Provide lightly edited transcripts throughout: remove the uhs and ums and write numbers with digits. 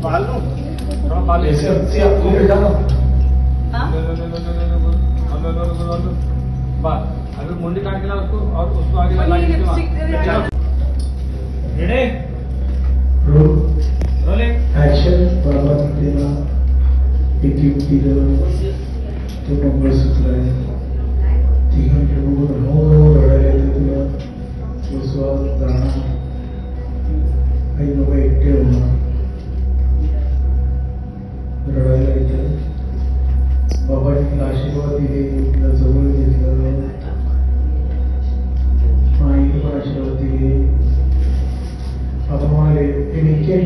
ऐसे आपको ले जाना। अभी मुंडी काट के ला उसको और उसको आगे लगाएंगे। रोलिंग एक्शन बाबा तेरा एक युक्ति तो नंबर सुतलाय तीन के लोग नो रडायला तुला विश्वास दाना आई बाबा एकटे होणार रडायला येते बाबांनी आशीर्वाद दिले तिला जवळ घेतलं आईने पण आशीर्वाद दिले आता म्हणाले हे निके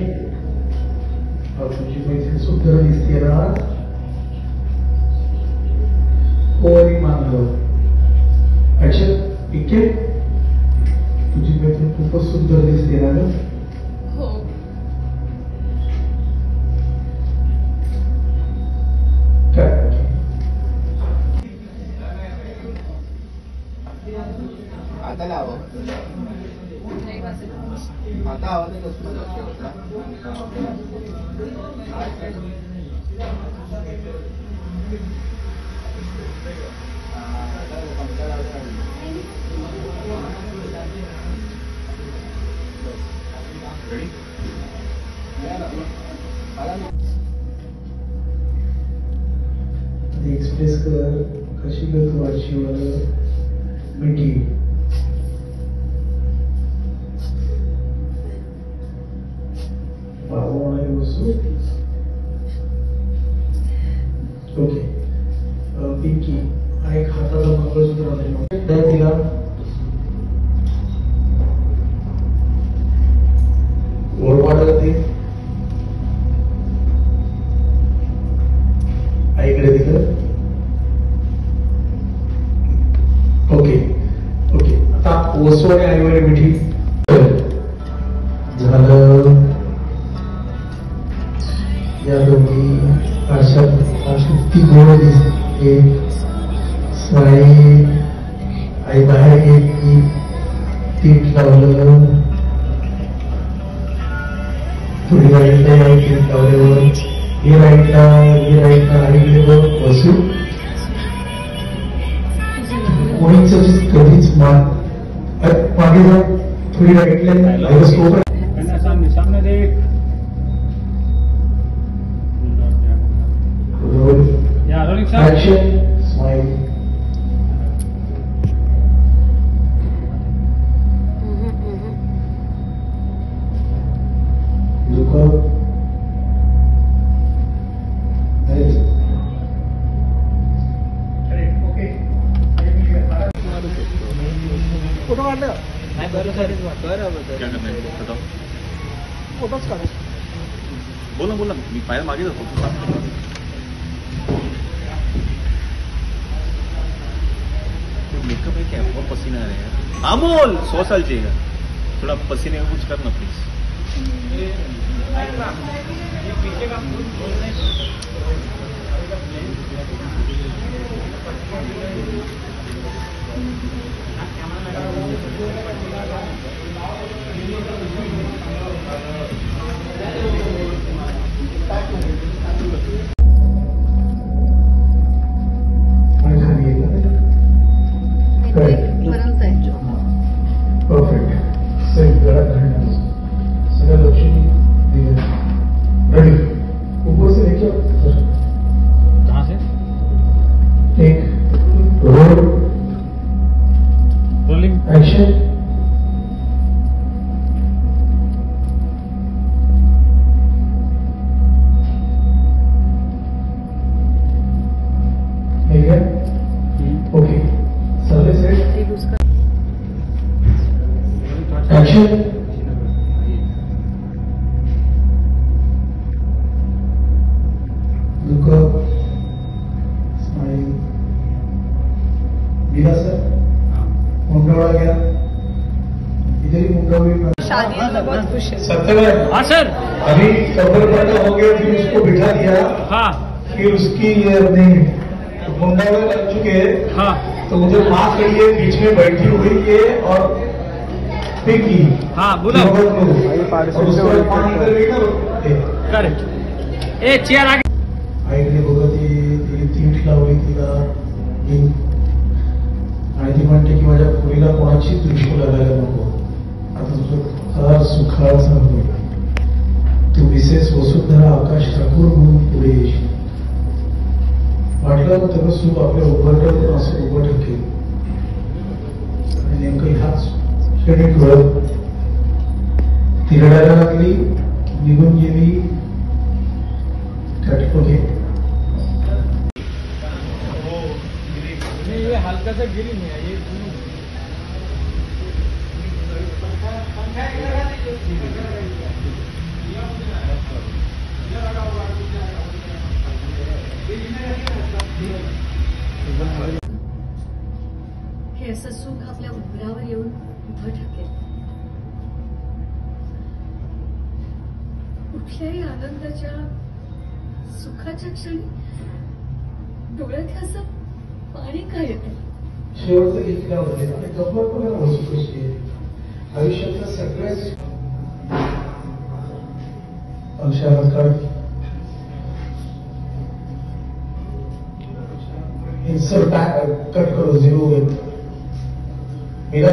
तुझी मैत्रीण सुंदर दिसते ना कोणी मानलं अच्छा निके तुझी मैत्रीण खूपच सुंदर दिसते ना ग हो आता लाव आता आवाज असतो एक्सप्रेस कर कशी ग तू आजीवर मिठी बाबा वस्तू ओके पिंकी हा एक हाताचा मंगळसूत्र आहे द्या तिला गोड वाटत ते आईकडे दिलं ओके ओके आता वस्तू आणि आईवर मिठी झालं या दोन्ही अशा किती गोड दिसते साई आई बाहेर गेली पीठ लावलं थोडी राईटला पीठ लावल्यावर हे राईटला आईकडे बघ बसू कोणीच कधीच मागे जा थोडी राईटला सामने देख या rolling shot action smile look up okay photo काढलं नाही बरं सर फोटोच काढ बोल ना मी पाया मागे जातो मेकअप है क्या बहुत पसीना आ रहा है अमोल 100 साल चाहिए थोड़ा पसीने का कुछ करना प्लीज परफेक्ट सही गलत नहीं सगळ्या लक्ष्मी दिले रेडी ऊपर से लेके कहाँ से एक रोल रोलिंग एक्शन ठीक है ओके सारे set action look up smile गिरा सर मुंडा गया इधर ही मुंडा हुई शादी में बहुत खुश है सत्यवान हाँ सर अभी कबर पट्टा हो गया फिर उसको बिठा दिया हाँ फिर उसकी ये अपने मुंडा लग चुके हैं हाँ तो मुझे माँ के लिए बीच में बैठी हुई है और पिंकी हाँ बोलो और उसको अंदर करेक्ट ए चेयर आगे आईने बघत तिने तीठ लावली तिला आणि ती म्हणते की माझ्या पुरीला कोणाची दृष्टी लागायला नको. आता तुझं फार सुखाचा होईल. तू मिसेस वसुंधरा आकाश ठाकूर म्हणून पुढे येशील. वाटलं तर त्याचं सुख आपल्या उभं असं उभं ठेकेल. आणि नेमकं ह्याच क्षणी डोळ्यात ती रडायला लागली, निघून गेली. घे नहीं ये हल्का सा गिरी नहीं है ये हे असं सुख आपल्या उघड्यावर येऊन उभं ठाकेल. कुठल्याही आनंदाच्या सुखाच्या क्षणी डोळ्यात हे असं पाणी काय येतं. शेवटचं गीत गावले आणि गप्पा वस्तू कशी आहे. आयुष्यातल्या सगळ्याच अंशात काढ इन्सर्ट कट करो 0 मेरा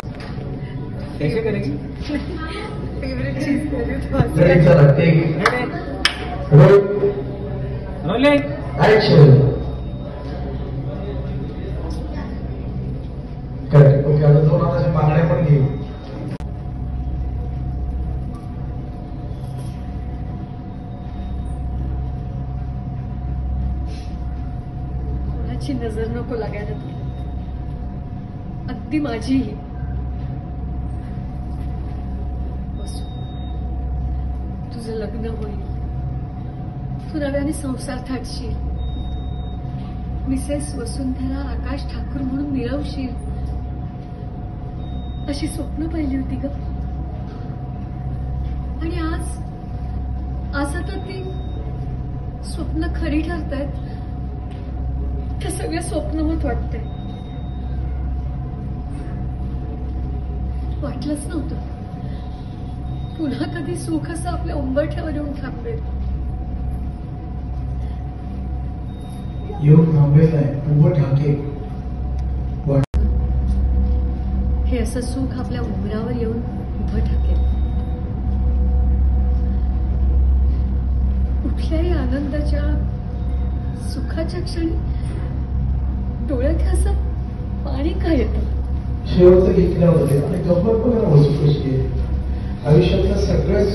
कैसे करेंगे फेवरेट चीज रेडी चला take rolling action. Correct. Okay. आता 2 हाताच्या बांगड्या पण घेऊ. कोणाची नजर नको लागायला तुला. अगदी माझीही. बसू. तुझं लग्न होईल. तू नव्याने संसार थाटशील. मिसेस वसुंधरा आकाश ठाकूर म्हणून मिरवशील. अशी स्वप्न पाहिली होती ग. आणि आज आता ती स्वप्न खरी ठरतायत. ते सगळे स्वप्नवत वाटतंय. वाटलंच नव्हतं पुन्हा कधी सुख असं आपल्या उंबरठ्यावर येऊन थांबेल. येऊन थांबलेलं आहे. उभं ठाके. हे असं सुख आपल्या उंबरावर येऊन उभं ठाकेल. कुठल्याही आनंदाच्या सुखाच्या क्षणी डोळ्यात हे असं पाणी काय येतं. शेवटचं गीत गावले आणि गप्पा वस्तू कशी आहे. आयुष्यातल्या सगळ्याच